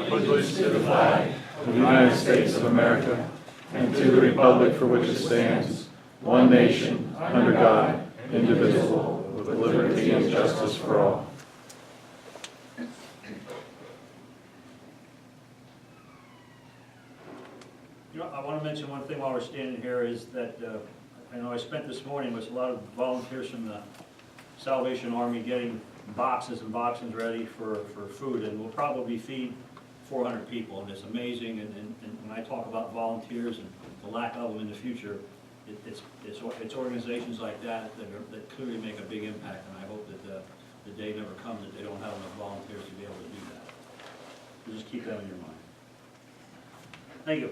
allegiance to the flag of the United States of America and to the republic for which it stands, one nation, under God, indivisible, with liberty and justice for all. You know, I want to mention one thing while we're standing here is that I know I spent this morning with a lot of volunteers from the Salvation Army getting boxes and boxes ready for food, and we'll probably feed 400 people, and it's amazing. And when I talk about volunteers and the lack of them in the future, it's organizations like that that clearly make a big impact, and I hope that the day never comes that they don't have enough volunteers to be able to do that. So just keep that in your mind. Thank you.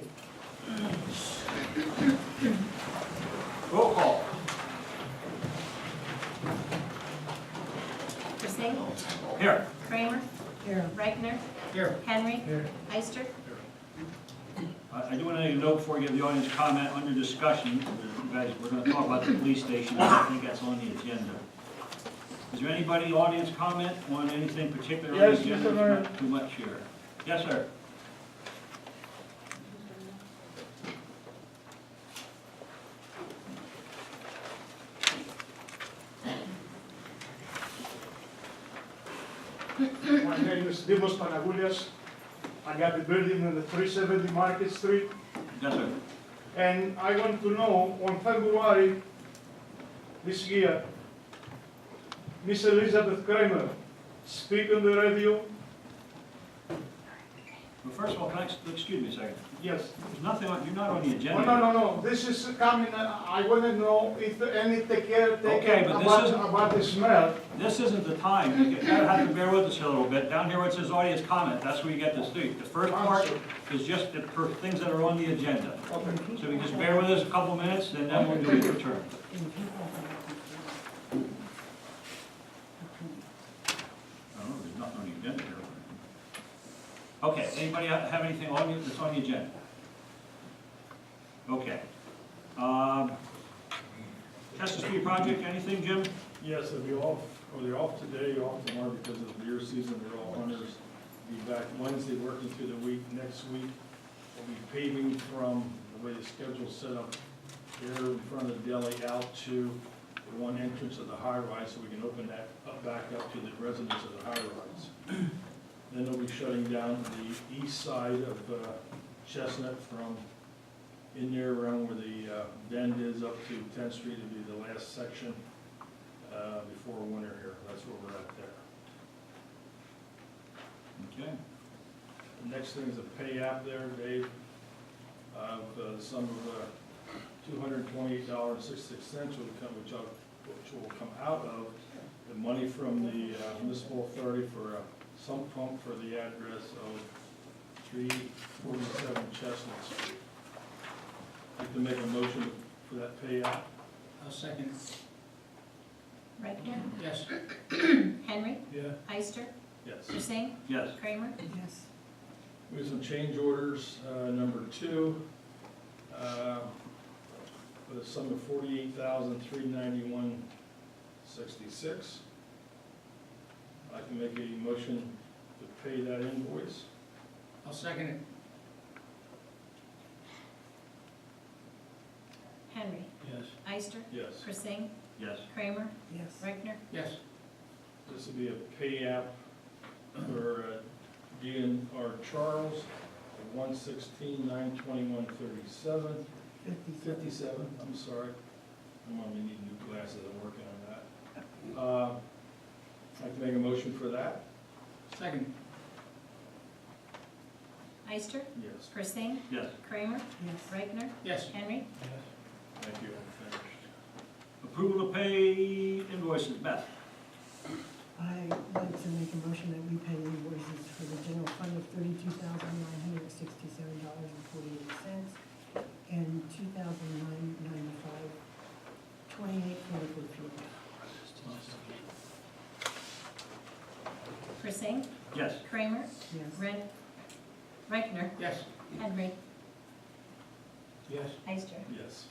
Roll call. Persing? Here. Kramer? Here. Reichner? Here. Henry? Here. Eister? I do want to note before I give the audience comment under discussion, you guys, we're going to talk about the police station. I think that's on the agenda. Is there anybody, audience comment on anything particular on the agenda? Mr. Mayor. Not too much here. Yes, sir. My name is Dimos Panagulias. I got the building on the 370 Market Street. Yes, sir. And I want to know, on February this year, Miss Elizabeth Kramer speak on the radio. Well, first of all, can I, excuse me a second. Yes. There's nothing on, you're not on the Oh, agenda. no. This is coming, I want to know if any take care Okay, but this isn't- about the smell. This isn't the time. You have to bear with us a little bit. Down here where it says audience comment, that's where you get to speak. The first part is just for things that are on the agenda. Okay. So you just bear with us a couple minutes, and then we'll do your turn. I don't know, there's nothing on the agenda here. Okay, anybody have anything on that's on the agenda? Okay. Chester Street project, anything, Jim? Yes, they'll be off, they're off today, off tomorrow because of the deer season, they're all hunters. Be back Wednesday, working through the week. Next week, we'll be paving from the way the schedule's set up here in front of the deli out to the one entrance of the high rise, so we can open that up back up to the residents of the high rise. Then they'll be shutting down the east side of Chestnut from in there around where the bend is up to 10th Street. It'll be the last section before winter here. That's where we're at there. Okay. The next thing is a pay app there, Dave, of the sum of $228.66, which will come out of the money from the municipal authority for a sump pump for the address of 347 Chestnut Street. I'd like to make a motion for that pay app. I'll second. Reichner? Yes. Henry? Yeah. Eister? Yes. Persing? Yes. Kramer? Yes. We have some change orders, number 2, with a sum of $48,391.66. I can make a motion to pay that invoice. I'll second it. Henry? Yes. Eister? Yes. Persing? Yes. Kramer? Yes. Reichner? Yes. This will be a pay app for DNR Charles, 116,921.37. 57, I'm sorry. I'm gonna need new glasses, I'm working on that. I can make a motion for that. Second. Eister? Yes. Persing? Yes. Kramer? Yes. Reichner? Yes. Henry? Thank you, I'm finished. Approval to pay invoices, Beth. I'd like to make a motion that we pay invoices for the general fund of $32,967.48 and $2,995.28 for the food fuel. Persing? Yes. Kramer? Yes. Reichner? Yes. Henry? Yes. Eister? Yes.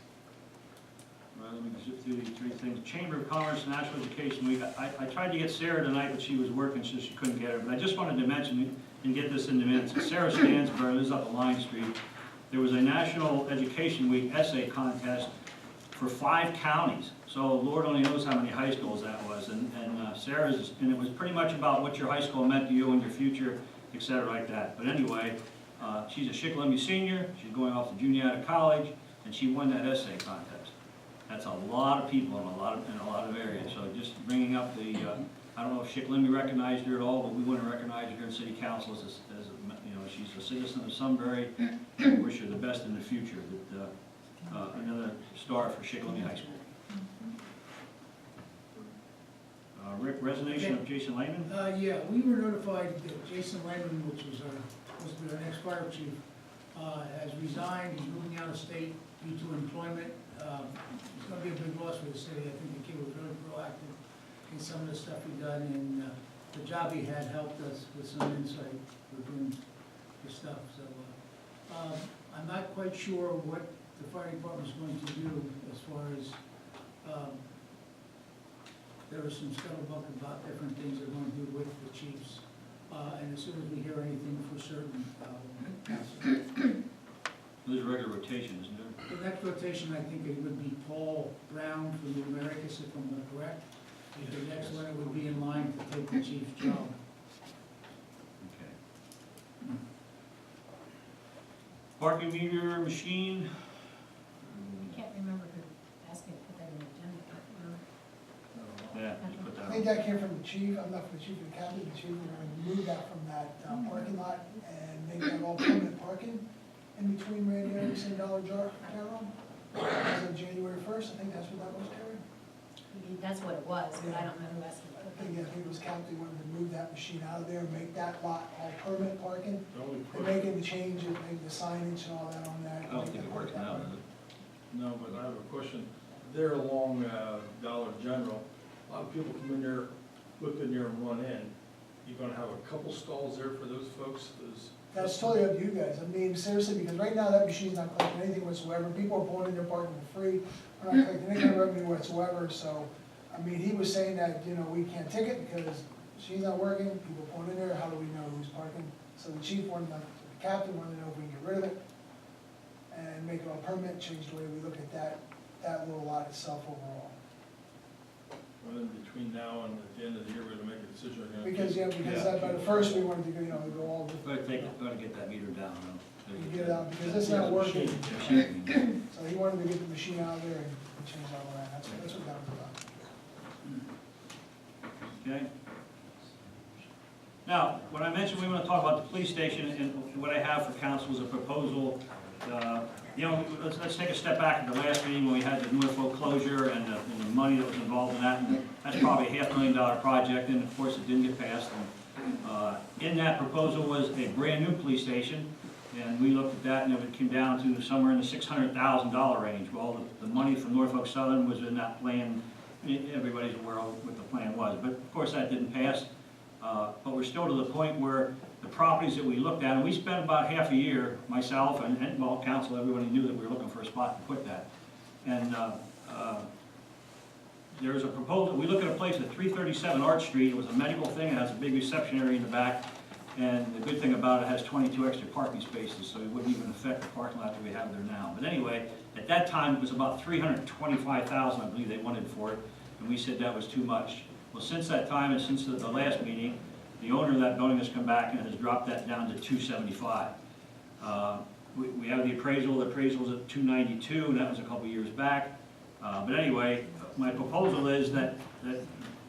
Well, let me zip through these three things. Chamber of Commerce National Education Week. I tried to get Sarah tonight, but she was working, so she couldn't get her. But I just wanted to mention and get this in the minutes. Sarah Stansbury lives up on Line Street. There was a National Education Week essay contest for 5 counties. So Lord only knows how many high schools that was. And Sarah's, and it was pretty much about what your high school meant to you and your future, et cetera, like that. But anyway, she's a Shikellamy senior. She's going off to junior out of college, and she won that essay contest. That's a lot of people in a lot of areas. So just bringing up the, I don't know if Shikellamy recognized her at all, but we want to recognize her in city council as you know, she's a citizen of Sunbury. We wish her the best in the future. That another star for Shikellamy High School. Rick, resignation of Jason Lehman. Yeah, we were notified that Jason Lehman, which was supposed to be our next fire chief, has resigned. He's moving out of state due to employment. It's gonna be a big loss for the city. I think the kid was really proactive in some of the stuff he done, and the job he had helped us with some insight with doing the stuff. So I'm not quite sure what the fire department is going to do as far as there was some scuttlebutt about different things they're going to do with the chiefs. And as soon as we hear anything for certain, There's a regular rotation, isn't there? the next rotation, I think it would be Paul Brown from the Americas, if I'm not correct. The next one would be in line to take the chief's job. Okay. Parking meter machine. I can't remember who asked me to put that in the agenda, but, Yeah, you put I that think on. that came from the chief, I'm not from the chief of the captain, the chief, we're gonna move that from that parking lot and make that all permanent parking in between Randy Erickson and Dollar General. As of January 1st, I think that's what that was, Terry. that's what it was, but I don't know who asked me to I put think it was captain, wanted to move that machine out of there, and make that lot all permanent parking. The only They're making the change, and make the signage and all that on that. I don't think it works now, does it? No, but I have a question. There along Dollar General, a lot of people come in there, look in there and run in. You're gonna have a couple stalls there for those folks, those. That's totally up to you guys, I mean, seriously, because right now that machine's not collecting anything whatsoever, people are pulling in their parking for free, we're not collecting any kind of revenue whatsoever, so, I mean, he was saying that, you know, we can't ticket because she's not working, people pulling in there, how do we know who's parking? So the chief wanted, the captain wanted to know if we can get rid of it and make it all permanent, change the way we look at that little lot itself overall. Well, in between now and at the end of the year, we're gonna make a decision. We're gonna Because, keep- by the first, we wanted to go, you know, go all, Gotta get that meter down, though. you get it out, because it's not working. Machine. So he wanted to get the machine out of there and change all that, that's what that was about. Okay. Now, when I mentioned we want to talk about the police station, and what I have for council is a proposal. You know, let's take a step back at the last meeting when we had the Norfolk closure and the money that was involved in that. And that's probably a $500,000 project, and of course it didn't get passed. And, in that proposal was a brand new police station, and we looked at that, and it came down to somewhere in the $600,000 range. Well, the money from Norfolk Southern was in that plan. Everybody's aware of what the plan was, but of course that didn't pass. But we're still to the point where the properties that we looked at, and we spent about half a year, myself and well, council, everybody knew that we were looking for a spot to put that. And there's a proposal, we look at a place at 337 Arch Street. It was a medical thing, it has a big reception area in the back, and the good thing about it has 22 extra parking spaces, so it wouldn't even affect the parking lot that we have there now. But anyway, at that time, it was about $325,000, I believe they wanted for it, and we said that was too much. Well, since that time, and since the last meeting, the owner of that building has come back and has dropped that down to $275,000. We have the appraisal is at $292,000, and that was a couple years back. But anyway, my proposal is that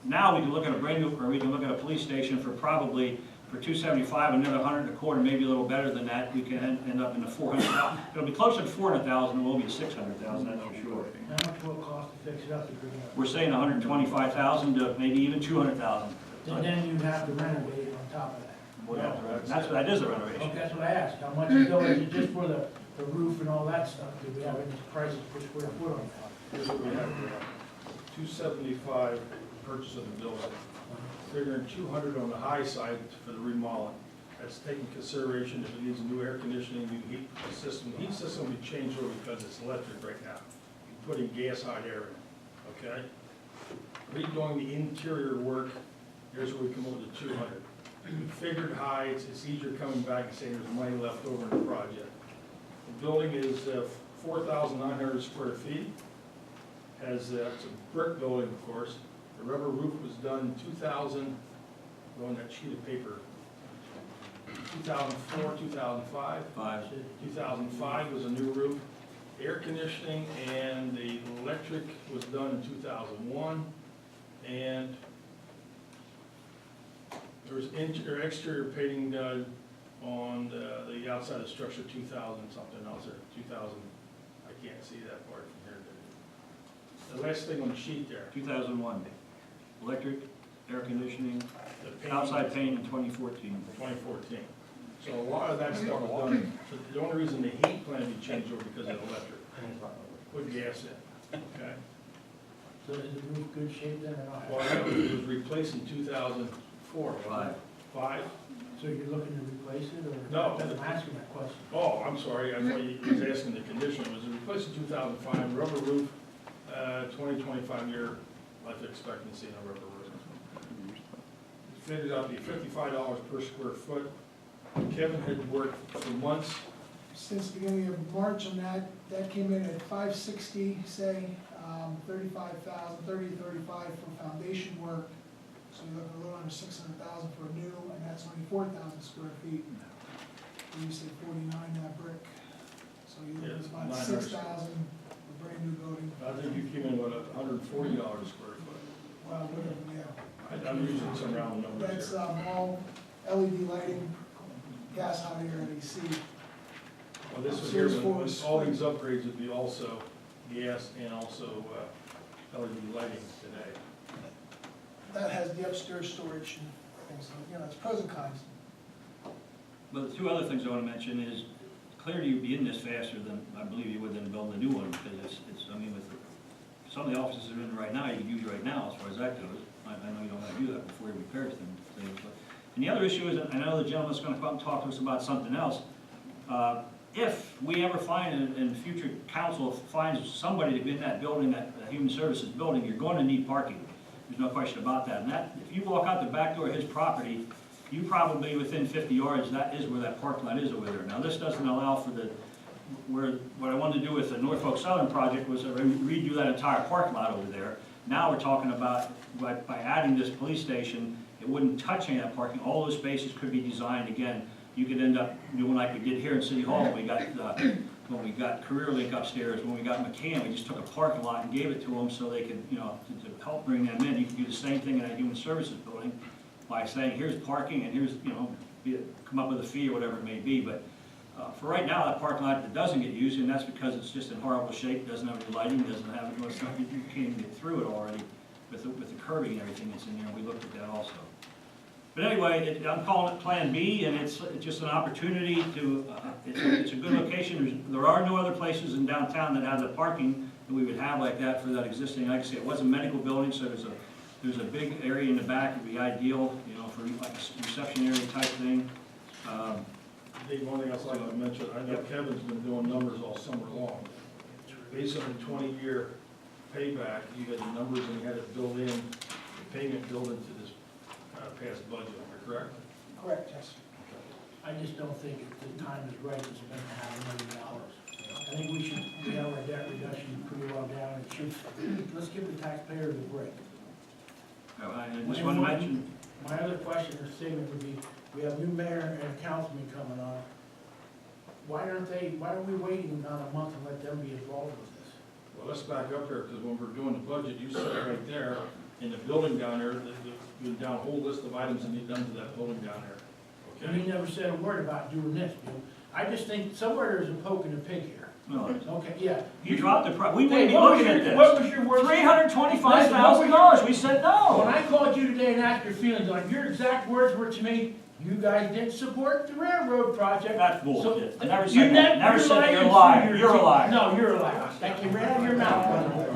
now we can look at a brand new, or we can look at a police station for probably for $275,000, another $125,000, maybe a little better than that. We can end up in the $400,000. It'll be closer to $400,000 than it will be $600,000, that's for sure. How much will it cost to fix it up? We're saying $125,000 to maybe even $200,000. And then you have to renovate it on top of that. That is a renovation. Okay, that's what I asked. How much is it just for the roof and all that stuff? Do we have any prices per square foot on that? Here's what we have, $275 purchase of the building. Figuring $200 on the high side for the remodeling. That's taking consideration if it needs a new air conditioning, new heat system. The heat system will be changed over because it's electric right now. putting gas hot air in, okay? Redoing the interior work, here's where we come up with the 200. We figured high, it's easier coming back and saying there's money left over in the project. The building is 4,900 square feet. It's a brick building, of course. The rubber roof was done in 2000, on that sheet of paper. 2004, 2005. 2005 was a new roof. Air conditioning and the electric was done in 2001. And there was exterior painting done on the outside of the structure, 2000 something else, or 2000, I can't see that part from here. The last thing on the sheet there. 2001, electric, air conditioning, The painting- outside paint in 2014. 2014. So a lot of that stuff was done, so the only reason the heat plan be changed over because of electric. Put gas in, okay? So is the roof good shape then or not? Well, it was replaced in 2004. Five. Five? So you're looking to replace it or? No. I'm asking that question. Oh, I'm sorry, I thought you was asking the condition. It was replaced in 2005, rubber roof, 25-year life expectancy in a rubber roof. It figured out to be $55 per square foot. Kevin had worked for months. Since the beginning of March on that, that came in at 560, say, 35,000, 30 to 35 for foundation work. So you're looking a little under 600,000 for a new, and that's only 4,000 square feet. And you said 49 that brick. So you're looking Yes, at about 900. 6,000 for a brand new building. I think you came in with $140 a square foot. Well, whatever, yeah. I'm using some round numbers That's here. all LED lighting, gas, hot air, and AC. Well, this was Sears here, Force. all these upgrades would be also gas and also LED lighting today. That has the upstairs storage and things, you know, it's pros and cons. But the two other things I want to mention is, clearly you'd be in this faster than, I believe you would than building a new one, because I mean, with some of the offices that are in right now, you can use right now, as far as that goes. I know you don't have to do that before you repair things. But, and the other issue is, I know the gentleman's going to come up and talk to us about something else. If we ever find, in future council finds somebody to be in that building, that human services building, you're going to need parking. There's no question about that. And that, if you walk out the back door of his property, you probably within 50 yards, that is where that parking lot is over there. Now, this doesn't allow for what I wanted to do with the Norfolk Southern project was to redo that entire parking lot over there. Now we're talking about, by adding this police station, it wouldn't touch any of that parking. All those spaces could be designed again. You could end up doing like we did here in City Hall when we got Career Link upstairs, when we got McCann, we just took a parking lot and gave it to them so they could, you know, to help bring them in. You can do the same thing in a human services building by saying, here's parking and here's, you know, come up with a fee or whatever it may be. But for right now, that parking lot that doesn't get used, and that's because it's just in horrible shape, doesn't have any lighting, doesn't have, you can't even get through it already with the curbing and everything that's in there. We looked at that also. But anyway, I'm calling it Plan B, and it's just an opportunity to, it's a good location. There are no other places in downtown that have the parking that we would have like that for that existing, like I said, it was a medical building, so there's a big area in the back that would be ideal, you know, for like a reception area type thing. Dave, one thing I'd like to mention, I know Kevin's been doing numbers all summer long. Based on the 20-year payback, you had the numbers and you had it built in, the payment built into this past budget, am I correct? Correct, yes. I just don't think the time is right to spend $500,000. I think we have our debt reduction pretty well down. It should, let's give the taxpayers a break. I just want to mention, My other question or statement would be, we have new mayor and a councilman coming on. Why aren't we waiting about a month and let them be involved with this? Well, let's back up here, because when we're doing the budget, you said right there, in the building down there, you down a whole list of items that need done to that building down there, And okay? he never said a word about doing this, Bill. I just think somewhere there's a poke in the pig here. no, Okay, yeah. you dropped the price. We wouldn't Hey, be what was looking at your- this. What was your word? $325,000. We said When no. I called you today and asked your feelings on it, your exact words were to me, you guys didn't support the railroad project. That's bullshit. I never You said that. Never said that. You're a liar. You're a liar. No, you're a liar. That came right out of your mouth, brother.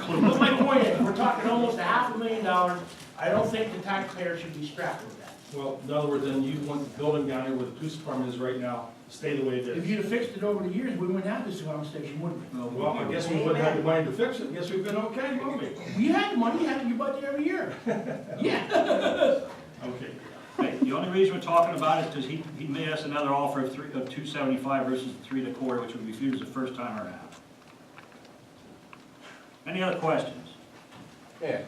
But my point is, we're talking almost $500,000 I don't think the taxpayer should be strapped with that. Well, in other words, then you want the building down here where the police department is right now, stay the way it If is. you'd have fixed it over the years, we wouldn't have this surround station, would we? Well, I guess we wouldn't have the money to fix it, I guess we've been okay, won't we? We had the money, you had your budget every year. Yeah. Okay. Hey, the only reason we're talking about it is because he made us another offer of $275 versus $3.25, which we refused the first time around. Any other questions? Yeah,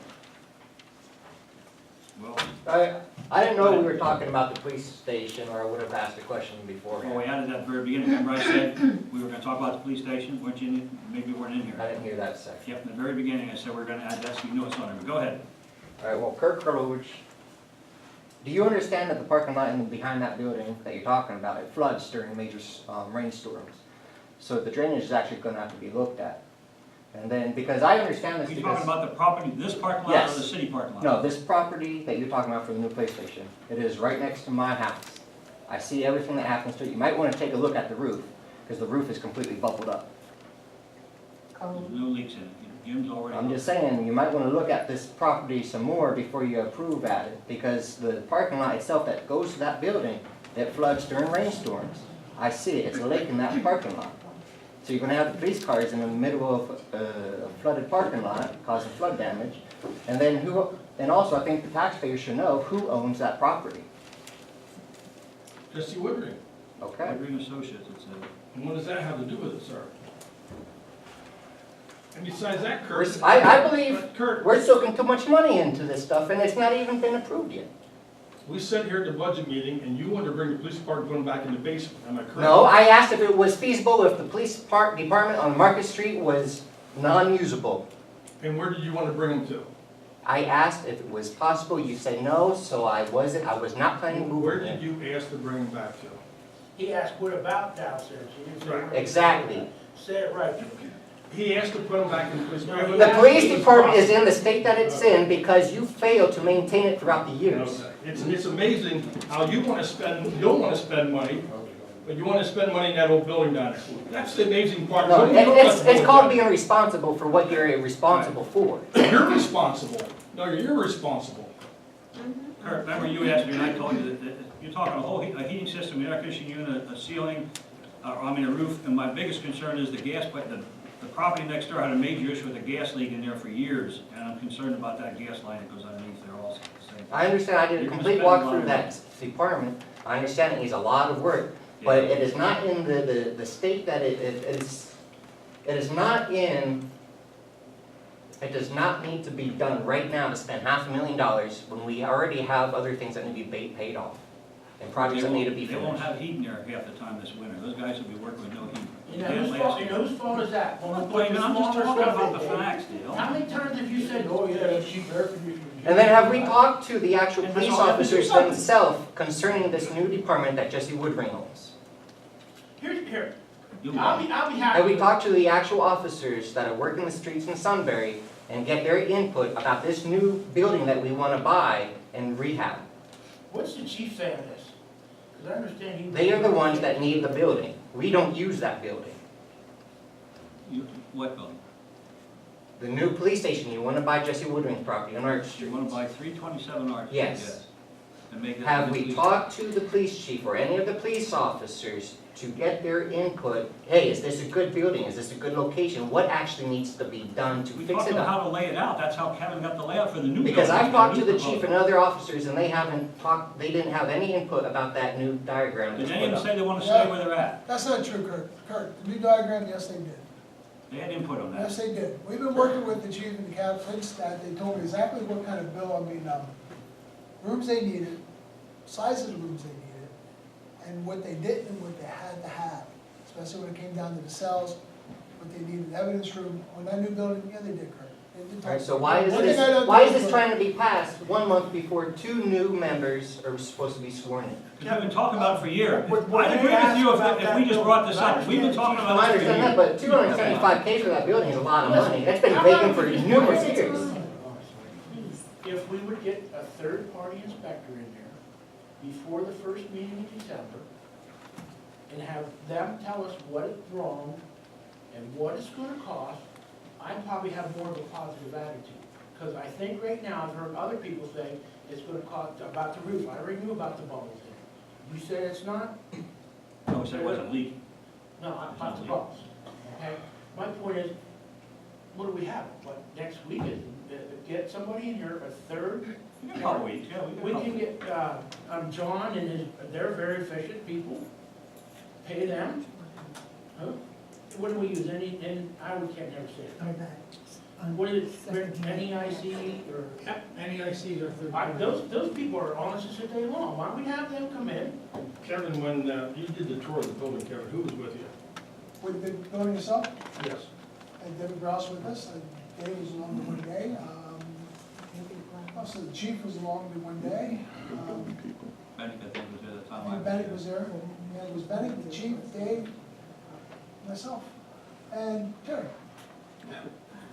Well, I didn't know we were talking about the police station, or I would have asked a question well, we beforehand. added that at the very beginning. Remember I said we were gonna talk about the police station? Weren't you in, maybe you weren't in I here? didn't hear that section. Yep, in the very beginning, I said we're gonna add that, so you know it's on there. But go ahead. All right, well, Kirk Roach, do you understand that the parking lot behind that building that you're talking about, it floods during major rainstorms? So the drainage is actually gonna have to be looked at. And then, because I understand this Are you because. talking about the property, this parking lot or Yes. the city parking lot? No, this property that you're talking about for the new police station, it is right next to my house. I see everything that happens to it. You might want to take a look at the roof, because the roof is completely bubbled up. There's no leaks in it. Jim's already. I'm just saying, you might want to look at this property some more before you approve at it, because the parking lot itself that goes to that building, it floods during rainstorms. I see it, it's a lake in that parking lot. So you're gonna have the police cars in the middle of a flooded parking lot, causing flood damage. And then and also I think the taxpayers should know who owns that property, Jesse Woodring, okay? Green Associates, it said. and what does that have to do with it, sir? And besides that, Kurt. I believe Kurt, we're soaking too much money into this stuff and it's not even been approved yet. we sat here at the budget meeting and you wanted to bring the police department going back in the basement, am I correct? No, I asked if it was feasible, if the police department on Market Street was non-usable. And where did you want to bring them to? I asked if it was possible, you said no, so I was not planning to move Where it. did you ask to bring them back to? He asked, what about downstairs? He didn't say where. Exactly. Say it right. He asked to put them back in the police department. The police department is in the state that it's in because you failed to maintain it throughout the years. It's amazing how you want to spend, you don't want to spend money, but you want to spend money in that old building down there. That's the amazing part. No, Nobody knows it's about called that. being responsible for what you're responsible for. You're responsible. No, you're irresponsible. Kurt, remember you asked me and I told you that you're talking a whole a heating system, an air conditioning unit, a ceiling, a roof, and my biggest concern is the gas pipe. The property next door had a major issue with a gas leak in there for years, and I'm concerned about that gas line that goes underneath there also. I understand, I did a You're complete gonna spend walkthrough of that department. I understand it needs a lot of work, but it is not in the state that it is not in, it does not need to be done right now to spend $500,000 when we already have other things that need to be paid off. And projects that need to be They won't finished. have heat in there half the time this winter. Those guys will be working with no heat. You know, whose fault is that? I'm When we not put blaming, the I'm just smaller talking stuff about in the there, facts, Dale. how many times have you said, oh, yeah, that's cheap air conditioning? And then have we talked to the actual And that's police all I have to do officers something. themselves concerning this new department that Jesse Woodring owns? Here, You I'll will. be happy. Have we talked to the actual officers that are working the streets in Sunbury and get their input about this new building that we want to buy and rehab? What's the chief saying of this? Because I understand he. They are the ones that need the building. We don't use that building. What building? The new police station, you want to buy Jesse Woodring's property on Arch You Street. want to buy 327 Arch? Yes. And make that. Have we talked to the police chief or any of the police officers to get their input? Hey, is this a good building? Is this a good location? What actually needs to be done to We fix talked it about up? how to lay it out. That's how Kevin got the layout for the new building. Because I've talked to the New chief proposal. and other officers and they haven't talked, they didn't have any input about that new diagram Did that's any put of them up. say they want to stay where they're at? That's not true, Kurt, the new diagram, yes, they did. They had input on that. Yes, they did. We've been working with the chief and the captain, that they told me exactly what kind of bill, rooms they needed, sizes of rooms they needed, and what they didn't and what they had to have, especially when it came down to the cells, what they needed, evidence room, on that new building, yeah, they did, Kurt. They did talk. Alright, so why is One thing I this, don't why do is this Kurt, trying to be passed 1 month before 2 new members are supposed to be sworn in? Because we've been talking about it for years. What I'd they agree with asked you about if we just that brought this building, up. We've been talking Well, about I this for understand that, years. but $275K for that building is a lot of money. That's been vacant for numerous years. If we would get a third-party inspector in there before the first meeting in December and have them tell us what is wrong and what it's gonna cost, I'd probably have more of a positive attitude. Because I think right now, I've heard other people say it's gonna cost about the roof. I already knew about the bubbles there. You said it's not? No, we said it wasn't leaking. No, about the bubbles, okay? My point is, what do we have? What, next week, is get somebody in here, a third? We got a couple weeks, yeah, We can get, John and his, they're very efficient people, pay them. Huh? What do we use, we can't never say it. Are that on What is it, 17? NEIC or? NEICs are third. Those people are honest as a day long, why don't we have them come in? Kevin, when you did the tour of the building, Kevin, who was with you? With the building itself, Yes. and David Grouse with us, Dave was along the one day, also the chief was along the one day. Benny, I think, was there the I time. think Bennett was there, yeah, it was Bennett, the chief, Dave, myself, and Terry.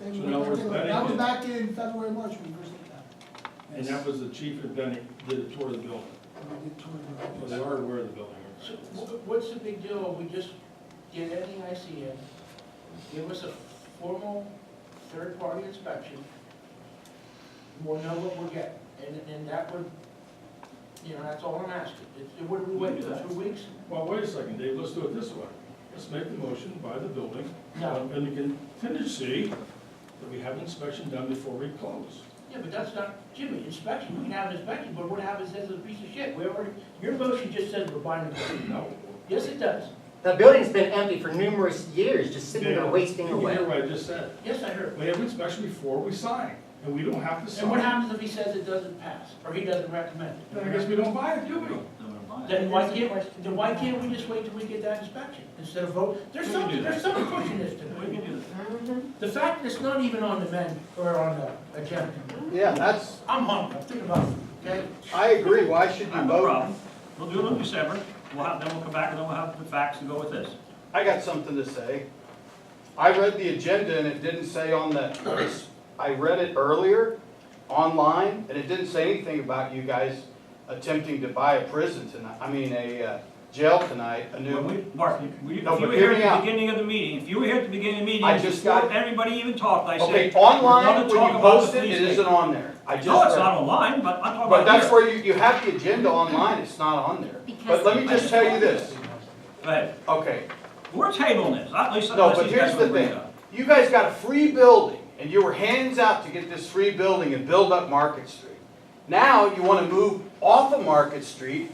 They So were now where's there. Bennett That was then? back in February, March, when we first looked at it. And that was the chief and Benny did a tour of the building. We did tour the So they are aware of the building. So what's the big deal, we just get NEIC in, give us a formal third-party inspection, we'll know what we're getting, and that would, that's all I'm asking. What do we wait, 2 weeks? Well, wait a second, Dave, let's do it this way. Let's make the motion by the building, No. and the contingency that we have inspection done before we close. Yeah, but that's not, Jimmy, inspection, we can have an inspection, but what happens is a piece of shit, we already, your motion just says we're buying the building. No. Yes, it does. The building's been empty for numerous years, just sitting there Dale, wasting Did you hear away. what I just said? Yes, I heard. We have inspection before we sign, and we don't have to sign. And what happens if he says it doesn't pass, or he doesn't recommend it? Then I guess we don't buy it, do we? Then why can't we just wait till we get that inspection, instead of vote? There's We can do something, that. there's something pushing this We tonight. can do that. The fact that it's not even on the menu, or on the agenda, Yeah, that's, I'm hungry, I'm thinking about it, okay? I agree, why should I you have no vote? problem. We'll do it in December. Then we'll come back and then we'll have the facts to go with this. I got something to say. I read the agenda and it didn't say on the, I read it earlier online, and it didn't say anything about you guys attempting to buy a prison tonight, a jail tonight, a new one. Mark, if No, you but were hear here me at out. the beginning of the meeting, if you were here at the beginning of the meeting, I just before got- anybody even talked, I said. Okay, we're online, gonna when talk you about the post it, police it isn't station. on there. I just No, it's read not it. online, but I'm talking But about that's here. where you have the agenda online, it's not on there. Because- But let me just tell you this, Go ahead. okay, We're tabling this, at least. no, unless but these guys here's the wanna bring thing. it up. You guys got a free building, and you were hands out to get this free building and build up Market Street. Now you want to move off of Market Street.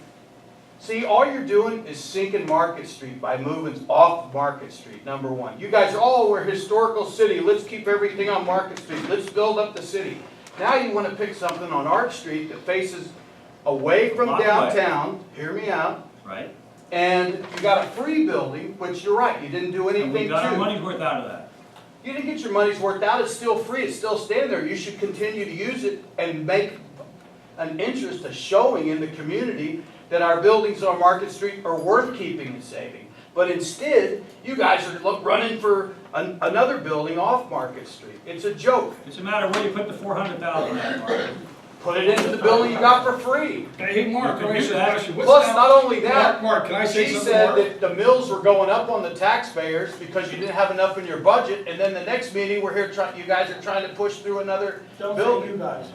See, all you're doing is sinking Market Street by moving off Market Street, number one. You guys are, oh, we're a historical city, let's keep everything on Market Street, let's build up the city. Now you want to pick something on Arch Street that faces away from Block away. downtown, hear me out, Right? and you got a free building, which you're right, you didn't do And anything we got our to. money's worth out of that. You didn't get your money's worth out, it's still free, it's still standing there. You should continue to use it and make an interest, a showing in the community that our buildings on Market Street are worth keeping and saving. But instead, you guys are running for another building off Market Street. It's a joke. It's a matter of where you put the 400,000 at, Mark. Put it into the building you got for free. Hey, Mark, You can I can ask do you a that. question? What's Plus, down- not only that, Mark, can I say she something, said Mark? that the mills were going up on the taxpayers because you didn't have enough in your budget, and then the next meeting, we're here you guys are trying to push through another Don't say building. you guys.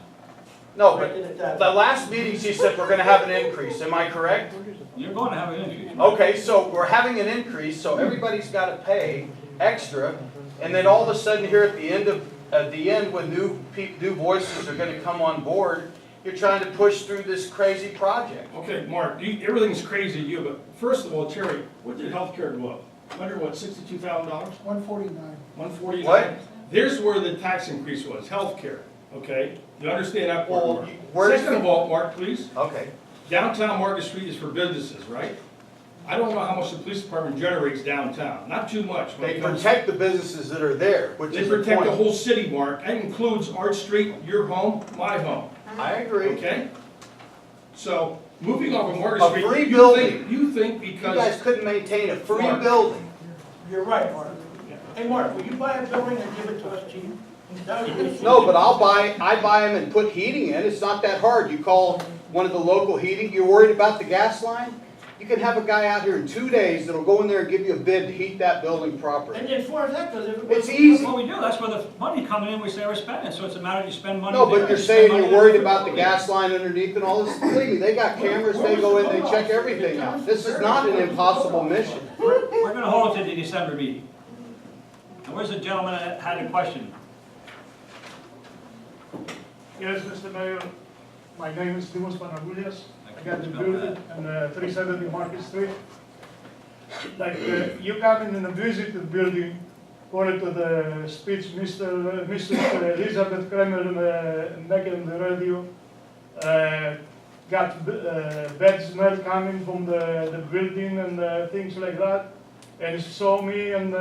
No, Right but in at that. the last meeting, she said we're gonna have an increase, am I correct? You're going to have an increase. Okay, so we're having an increase, so everybody's gotta pay extra, and then all of a sudden here at the end, when new voices are gonna come on board, you're trying to push through this crazy project. Okay, Mark, everything's crazy to you, but first of all, Terry, what did healthcare go up? Under what, $62,000? 149. 149? What? There's where the tax increase was, healthcare, okay? You understand that part, Well, Mark? where does Second of the- all, Mark, please, Okay, downtown Market Street is for businesses, right? I don't know how much the police department generates downtown, not too much. when they it comes- protect the businesses that are there, which They is the protect the point. whole city, Mark. That includes Arch Street, your home, my home, I agree. okay? So, moving off of Market A Street, free you building. think You because, guys couldn't maintain a free Mark. building. You're right, Mark. Hey, Mark, will you buy a building and give it to us cheap? No, but I buy them and put heating in, it's not that hard. You call one of the local heating, you're worried about the gas line? You can have a guy out here in 2 days that'll go in there and give you a bid to heat that building properly. And as far as that goes, everybody. It's easy. That's what we do, that's where the money coming in, we say we're spending, so it's a matter of you spend money No, there, but you're you saying spend you're money worried there. about the gas line underneath and all this. Believe me, they got cameras, they go in, they check everything out. This is not an impossible mission. We're gonna hold it to the December meeting. And where's the gentleman that had a question? Yes, Mr. Mayor, my name is Dimos Panagoulias. I got the building on 370 Market Street. Like, you come in and visit the building, according to the speech Mr. Elizabeth Kramer make on the radio, got bad smell coming from the building and things like that. And saw me and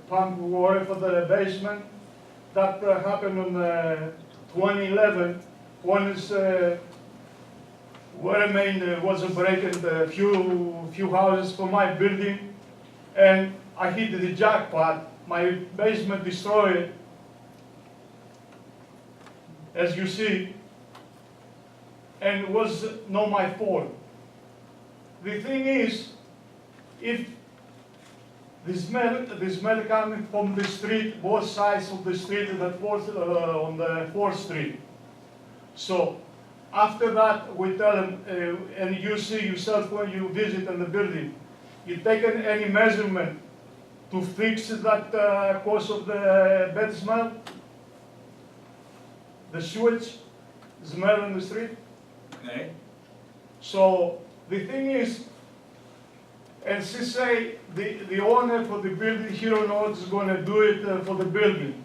pump water for the basement. That happened on 2011, when there was a break in a few houses for my building, and I hit the jackpot. My basement destroyed, as you see, and it was not my fault. The thing is, if the smell coming from the street, both sides of the street on the 4th Street. So after that, we tell them, and you see yourself when you visit in the building, you taken any measurement to fix that cause of the bad smell? The sewage smell in the street? Okay, So the thing is, and she say the owner for the building, he don't know what's going to do it for the building.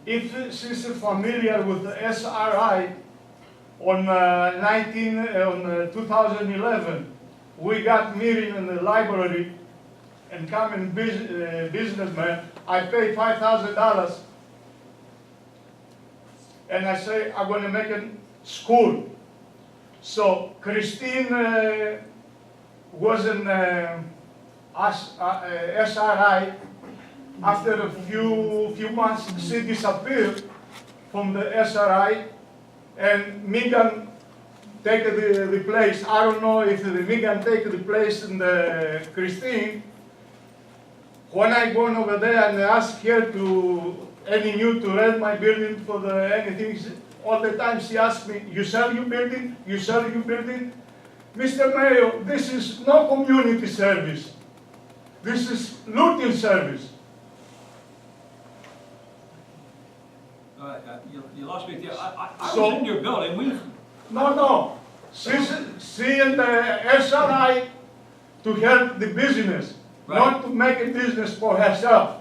If she's familiar with the SRI, on 2011, we got meeting in the library, and coming businessman, I pay $5,000, and I say I'm going to make a school. So Christine was in SRI. After a few months, she disappeared from the SRI, and Megan take the place. I don't know if the Megan take the place in the Christine. When I go over there and ask her to any new to rent my building for anything, all the time she asks me, "You sell your building? You sell your building?" Mr. Mayor, this is no community service. This is looting service. you lost me there. I So- was in your building, No. She in the SRI to help the business, not to make a business for herself.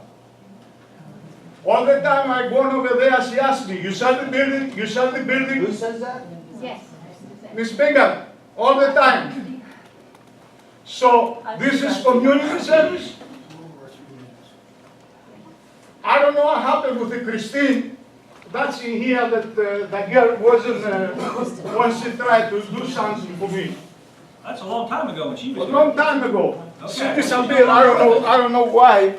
All the time I go over there, she asks me, "You sell the building? You sell the building?" Who says that? Yes. Miss Bingham, all the time. So this is community service? I don't know what happened with the Christine. That's in here that the girl wasn't, when she tried to do something for me. that's a long time ago when she A was long here. time ago. She Okay. disappeared, I don't know why.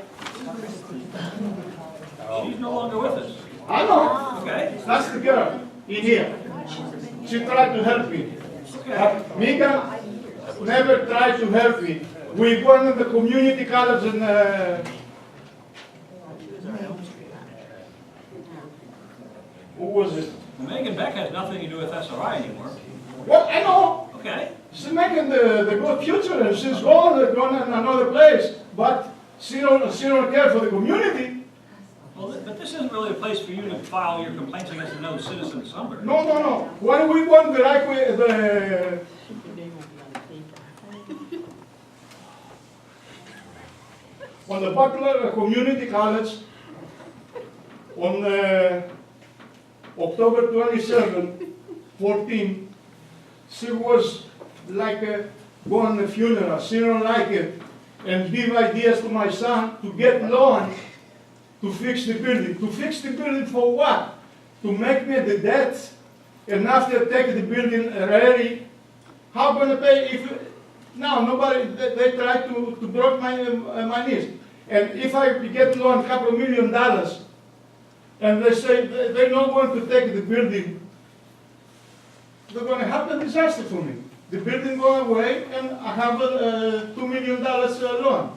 She's no longer with us. I know, Okay, that's the girl in here. She tried to help me. okay. But Megan never tried to help me. We went to the community college and who was it? Megan Beck has nothing to do with SRI anymore. Well, I know. Okay, She's making the good future and she's going in another place. But she don't care for the community. well, but this isn't really a place for you to file your complaints against another citizen of Sunbury. No. When we went on the Butler Community College on October 27, 14, she was like going to the funeral. She don't like it, and give ideas to my son to get loan to fix the building. To fix the building for what? To make me the debts, and after take the building ready, how gonna pay if, now nobody, they try to break my knees. And if I get loan $2 million, and they say they're not going to take the building, they're gonna have a disaster for me. the building go away, and I have a $2 million loan.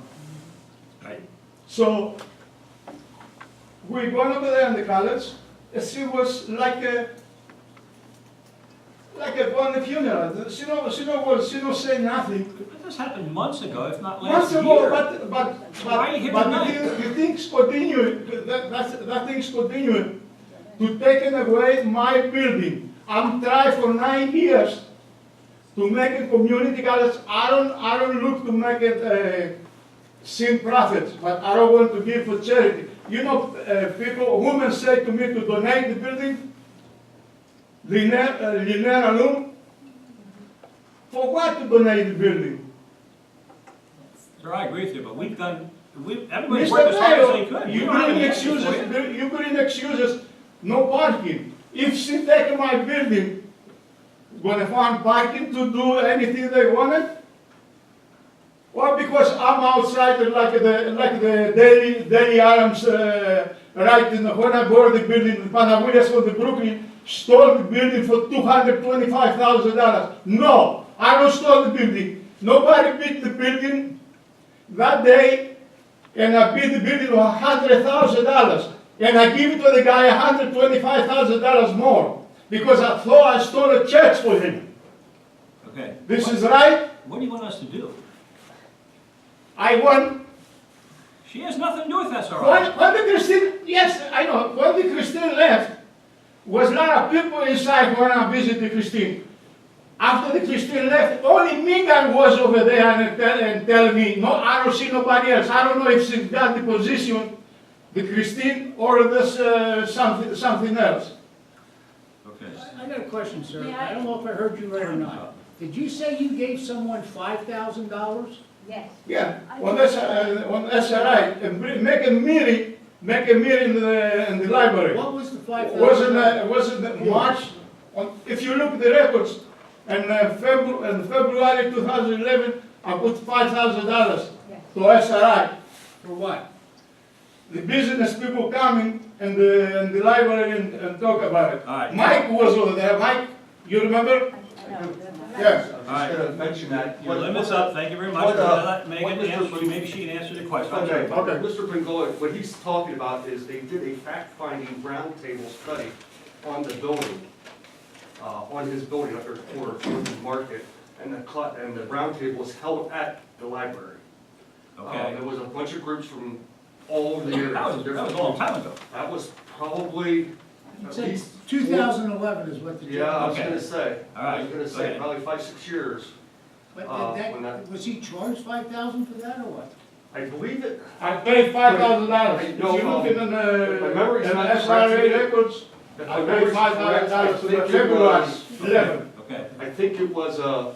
Right. So we gone over there in the college. She was like a on the funeral. She don't say nothing. But this happened months ago, if not Months last ago, year. but Why are you here but tonight? the things continue. That things continue to taking away my building. I'm trying for 9 years to make a community college. I don't look to make it sin profits, but I don't want to give for charity. You know, women say to me to donate the building. Liner alone. For what to donate the building? Sir, I agree with you, but everybody's Mr. worked as hard as they Mayor, could. you We don't have bring any answers for you. excuses, you bring excuses, no parking. If she take my building, gonna find parking to do anything they wanted? Or because I'm outside like the daily arms, right in the, when I bought the building, the Panagulias for the Brooklyn, stole the building for $225,000. No, I don't stole the building. Nobody bid the building that day, and I bid the building for $100,000. And I give it to the guy $125,000 more, because I thought I stole a church for him. Okay. This is right? What do you want us to do? I want. She has nothing to do with SRI. When the Christine, yes, I know, when the Christine left, was a lot of people inside when I visited Christine. After the Christine left, only Megan was over there and tell me, no, I don't see nobody else. I don't know if she got the position, the Christine, or this something else. Okay. I got a question, sir. May I don't know if I heard you right or not. Did you say you gave someone $5,000? Yes. Yeah, on SRI, and make a meeting in the library. What was the $5,000? Wasn't March? If you look at the records, in February 2011, I put $5,000 to SRI. For what? The business people coming in the library and talk about it. All right. Mike was over there. Mike, you remember? Yes. All right. Just gonna mention that. Your limit's up, thank you very much. What, Let Megan what Mr. answer, maybe she can answer the question. I'm Okay, sorry. Mr. Pingola, what he's talking about is they did a fact-finding roundtable study on the building, on his building up there at the corner of the market, and the roundtable was held at the library. Okay. There was a bunch of groups from all over the area. That was a long time ago. That was probably It at said least. 2011 is what the. Yeah, I was Okay. gonna say. All right, I was gonna go say, ahead. probably 5-6 years. But when that- was he charged $5,000 for that or what? I believe it, I paid $5,000. If you No, look in my memory's the not SRA correct. records, if I my paid memory's correct, I $5,000 to think the it February was, 11. Okay. I think it was a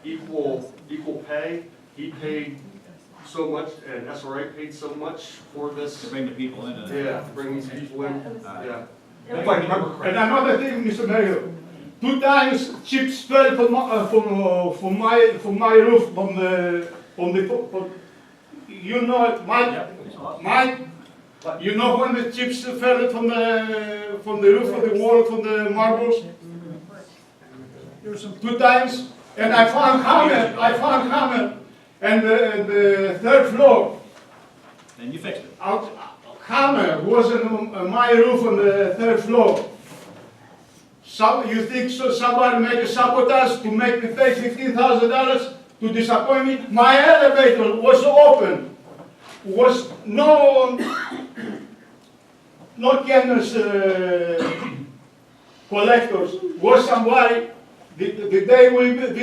equal pay. He paid so much, and SRA paid so much for To this, bring the people in. yeah, to bring these people in, Alright. yeah. If I remember And correctly. another thing, Mr. Mayor, 2 times chips fell from my roof, you know it, Mike, Yep, it's a lot. Mike, you know when the chips fell from the roof of the wall, from the marbles? There was some 2 times, and I found hammer, and the 3rd floor, And you fixed it. hammer was on my roof on the 3rd floor. So you think somebody make a sabotage to make me pay $15,000 to disappoint me? My elevator was open, was no candles collectors. Was somebody the day we visit.